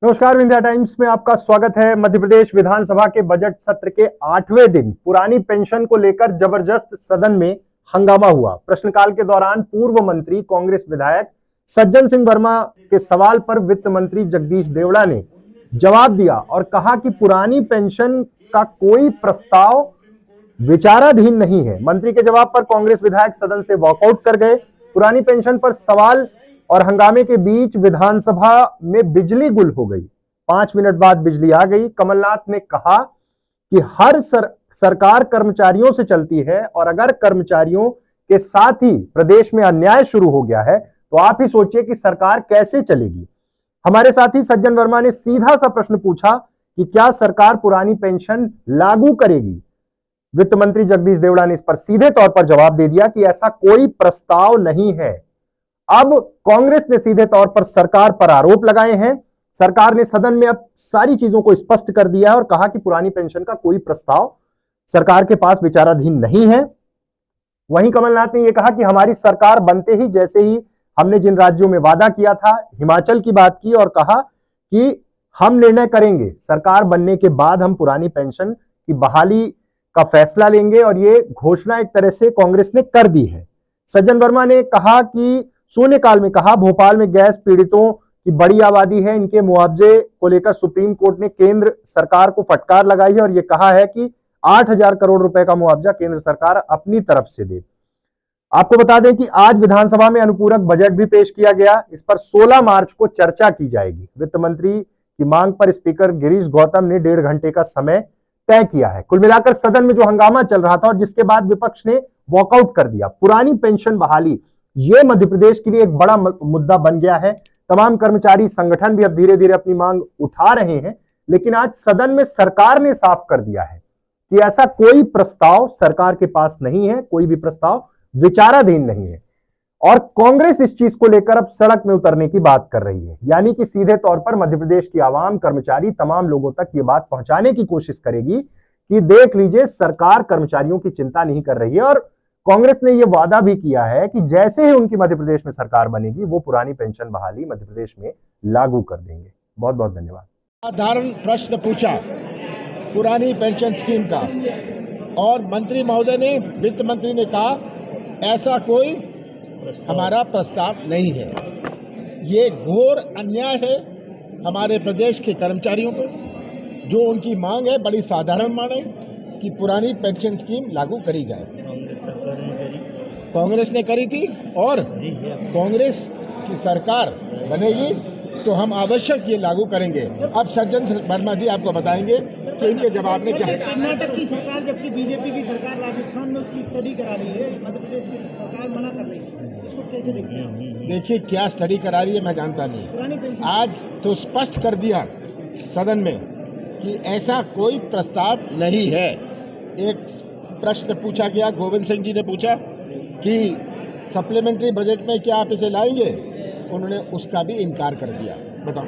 नमस्कार, विंध्या टाइम्स में आपका स्वागत है। मध्य प्रदेश विधानसभा के बजट सत्र के 8वें दिन पुरानी पेंशन को लेकर जबरदस्त सदन में हंगामा हुआ। प्रश्नकाल के दौरान पूर्व मंत्री कांग्रेस विधायक सज्जन सिंह वर्मा के सवाल पर वित्त मंत्री जगदीश देवड़ा ने जवाब दिया और कहा कि पुरानी पेंशन का कोई प्रस्ताव विचाराधीन नहीं है। मंत्री के जवाब पर कांग्रेस विधायक सदन से वॉकआउट कर गए। पुरानी पेंशन पर सवाल और हंगामे के बीच विधानसभा में बिजली गुल हो गई। 5 मिनट बाद बिजली आ गई। कमलनाथ ने कहा कि हर सरकार कर्मचारियों से चलती है और अगर कर्मचारियों के साथ ही प्रदेश में अन्याय शुरू हो गया है तो आप ही सोचिए कि सरकार कैसे चलेगी। हमारे साथी सज्जन वर्मा ने सीधा सा प्रश्न पूछा कि क्या सरकार पुरानी पेंशन लागू करेगी। वित्त मंत्री जगदीश देवड़ा ने इस पर सीधे तौर पर जवाब दे दिया कि ऐसा कोई प्रस्ताव नहीं है। अब कांग्रेस ने सीधे तौर पर सरकार पर आरोप लगाए हैं। सरकार ने सदन में अब सारी चीजों को स्पष्ट कर दिया है और कहा कि पुरानी पेंशन का कोई प्रस्ताव सरकार के पास विचाराधीन नहीं है। वहीं कमलनाथ ने यह कहा कि हमारी सरकार बनते ही जैसे ही हमने जिन राज्यों में वादा किया था, हिमाचल की बात की और कहा कि हम निर्णय करेंगे, सरकार बनने के बाद हम पुरानी पेंशन की बहाली का फैसला लेंगे और यह घोषणा एक तरह से कांग्रेस ने कर दी है। सज्जन वर्मा ने कहा कि शून्यकाल में कहा भोपाल में गैस पीड़ितों की बड़ी आबादी है, इनके मुआवजे को लेकर सुप्रीम कोर्ट ने केंद्र सरकार को फटकार लगाई है और यह कहा है कि 8,000 करोड़ रुपए का मुआवजा केंद्र सरकार अपनी तरफ से दे। आपको बता दें कि आज विधानसभा में अनुपूरक बजट भी पेश किया गया। इस पर 16 मार्च को चर्चा की जाएगी। वित्त मंत्री की मांग पर स्पीकर गिरीश गौतम ने 1.5 घंटे का समय तय किया है। कुल मिलाकर सदन में जो हंगामा चल रहा था और जिसके बाद विपक्ष ने वॉकआउट कर दिया, पुरानी पेंशन बहाली, यह मध्य प्रदेश के लिए एक बड़ा मुद्दा बन गया है। तमाम कर्मचारी संगठन भी अब धीरे धीरे अपनी मांग उठा रहे हैं, लेकिन आज सदन में सरकार ने साफ कर दिया है कि ऐसा कोई प्रस्ताव सरकार के पास नहीं है, कोई भी प्रस्ताव विचाराधीन नहीं है। और कांग्रेस इस चीज को लेकर अब सड़क में उतरने की बात कर रही है, यानी कि सीधे तौर पर मध्य प्रदेश की आवाम, कर्मचारी, तमाम लोगों तक ये बात पहुंचाने की कोशिश करेगी कि देख लीजिए, सरकार कर्मचारियों की चिंता नहीं कर रही है। और कांग्रेस ने यह वादा भी किया है कि जैसे ही उनकी मध्य प्रदेश में सरकार बनेगी वो पुरानी पेंशन बहाली मध्य प्रदेश में लागू कर देंगे। बहुत बहुत धन्यवाद। साधारण प्रश्न पूछा पुरानी पेंशन स्कीम का और मंत्री महोदय ने, वित्त मंत्री ने कहा ऐसा कोई हमारा प्रस्ताव नहीं है। ये घोर अन्याय है हमारे प्रदेश के कर्मचारियों को। जो उनकी मांग है बड़ी साधारण मांग है कि पुरानी पेंशन स्कीम लागू करी जाए। कांग्रेस ने करी थी और कांग्रेस की सरकार बनेगी तो हम आवश्यक ये लागू करेंगे। अब सज्जन वर्मा जी आपको बताएंगे कि इनके जवाब में क्या है। कर्नाटक की सरकार जबकि बीजेपी की सरकार राजस्थान में उसकी स्टडी करा रही है, मध्य प्रदेश की सरकार मना कर रही है, इसको कैसे देखते हैं? देखिए क्या स्टडी करा रही है मैं जानता नहीं। आज तो स्पष्ट कर दिया सदन में कि ऐसा कोई प्रस्ताव नहीं है। एक प्रश्न पूछा गया, गोविंद सिंह जी ने पूछा कि सप्लीमेंट्री बजट में क्या आप इसे लाएंगे, उन्होंने उसका भी इनकार कर दिया। बताओ।